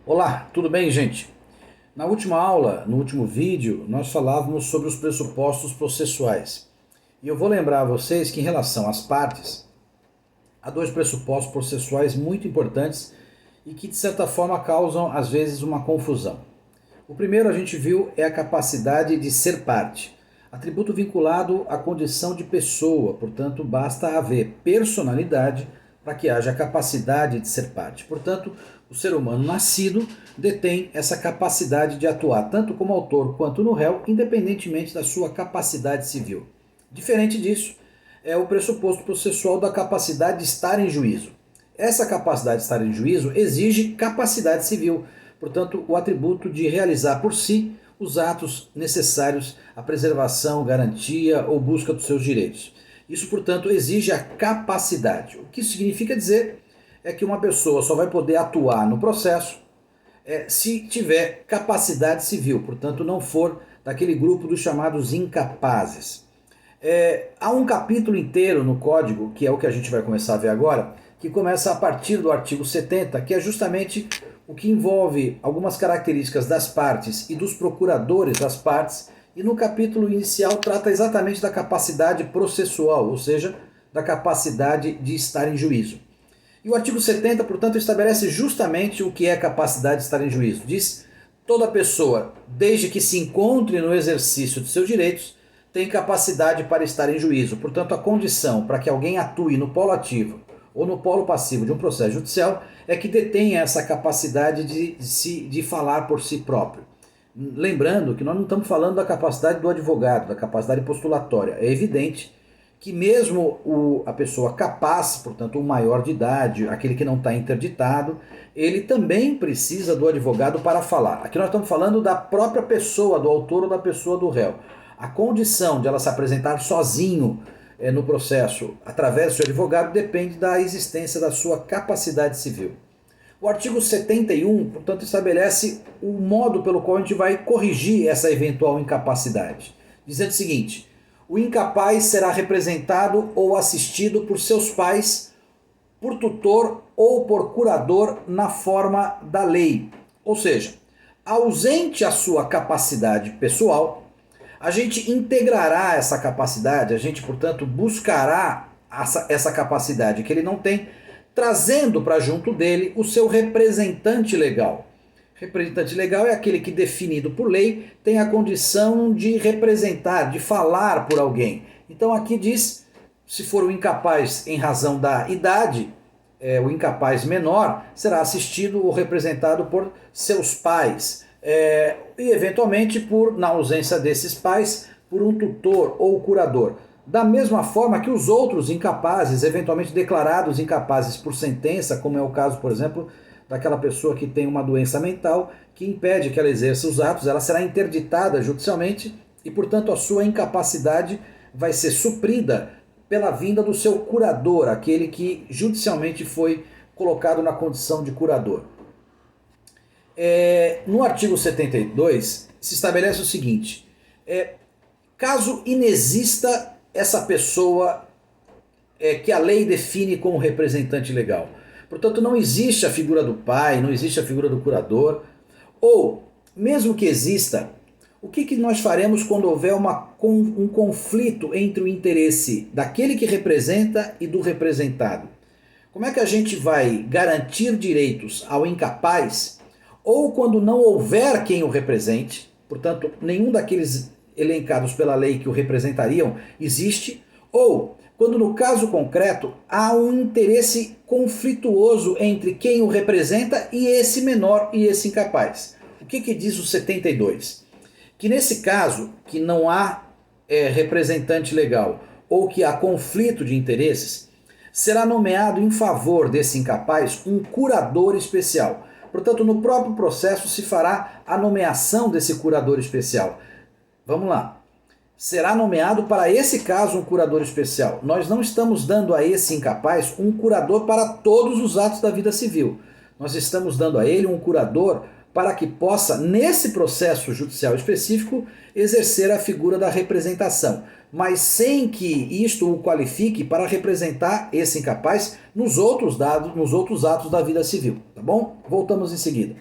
Olá, tudo bem, gente? Na última aula, no último vídeo, nós falávamos sobre os pressupostos processuais. E eu vou lembrar a vocês que, em relação às partes, há dois pressupostos processuais muito importantes e que, de certa forma, causam, às vezes, uma confusão. O primeiro, a gente viu, é a capacidade de ser parte. Atributo vinculado à condição de pessoa, portanto, basta haver personalidade para que haja capacidade de ser parte. Portanto, o ser humano nascido detém essa capacidade de atuar tanto como autor quanto no réu, independentemente da sua capacidade civil. Diferente disso, é o pressuposto processual da capacidade de estar em juízo. Essa capacidade de estar em juízo exige capacidade civil, portanto, o atributo de realizar por si os atos necessários à preservação, garantia ou busca dos seus direitos. Isso, portanto, exige a capacidade. O que isso significa dizer é que uma pessoa só vai poder atuar no processo se tiver capacidade civil, portanto, não for daquele grupo dos chamados incapazes. Há um capítulo inteiro no Código, que é o que a gente vai começar a ver agora, que começa a partir do artigo 70, que é justamente o que envolve algumas características das partes e dos procuradores das partes, e no capítulo inicial trata exatamente da capacidade processual, ou seja, da capacidade de estar em juízo. E o artigo 70, portanto, estabelece justamente o que é capacidade de estar em juízo. Diz: toda pessoa, desde que se encontre no exercício de seus direitos, tem capacidade para estar em juízo. Portanto, a condição para que alguém atue no polo ativo ou no polo passivo de um processo judicial é que detenha essa capacidade de falar por si próprio. Lembrando que nós não estamos falando da capacidade do advogado, da capacidade postulatória. É evidente que mesmo a pessoa capaz, portanto o maior de idade, aquele que não está interditado, ele também precisa do advogado para falar. Aqui nós estamos falando da própria pessoa, do autor ou da pessoa do réu. A condição de ela se apresentar sozinho no processo, através do seu advogado, depende da existência da sua capacidade civil. O artigo 71, portanto, estabelece o modo pelo qual a gente vai corrigir essa eventual incapacidade, dizendo o seguinte: o incapaz será representado ou assistido por seus pais, por tutor ou por curador na forma da lei. Ou seja, ausente a sua capacidade pessoal, a gente integrará essa capacidade, a gente, portanto, buscará essa capacidade que ele não tem, trazendo para junto dele o seu representante legal. Representante legal é aquele que, definido por lei, tem a condição de representar, de falar por alguém. Então aqui diz, se for o incapaz em razão da idade, o incapaz menor será assistido ou representado por seus pais. E eventualmente, na ausência desses pais, por um tutor ou curador. Da mesma forma que os outros incapazes, eventualmente declarados incapazes por sentença, como é o caso, por exemplo, daquela pessoa que tem uma doença mental que impede que ela exerça os atos, ela será interditada judicialmente e, portanto, a sua incapacidade vai ser suprida pela vinda do seu curador, aquele que judicialmente foi colocado na condição de curador. No artigo 72 se estabelece o seguinte: caso inexista essa pessoa que a lei define como representante legal, portanto não existe a figura do pai, não existe a figura do curador, ou mesmo que exista, o que nós faremos quando houver um conflito entre o interesse daquele que representa e do representado? Como é que a gente vai garantir direitos ao incapaz, ou quando não houver quem o represente, portanto nenhum daqueles elencados pela lei que o representariam existe, ou quando no caso concreto há um interesse conflituoso entre quem o representa e esse menor e esse incapaz. O que diz o 72? Que nesse caso, que não há representante legal ou que há conflito de interesses, será nomeado em favor desse incapaz um curador especial. Portanto, no próprio processo se fará a nomeação desse curador especial. Vamos lá. Será nomeado para esse caso um curador especial. Nós não estamos dando a esse incapaz um curador para todos os atos da vida civil. Nós estamos dando a ele um curador para que possa, nesse processo judicial específico, exercer a figura da representação, mas sem que isto o qualifique para representar esse incapaz nos outros atos da vida civil, tá bom? Voltamos em seguida.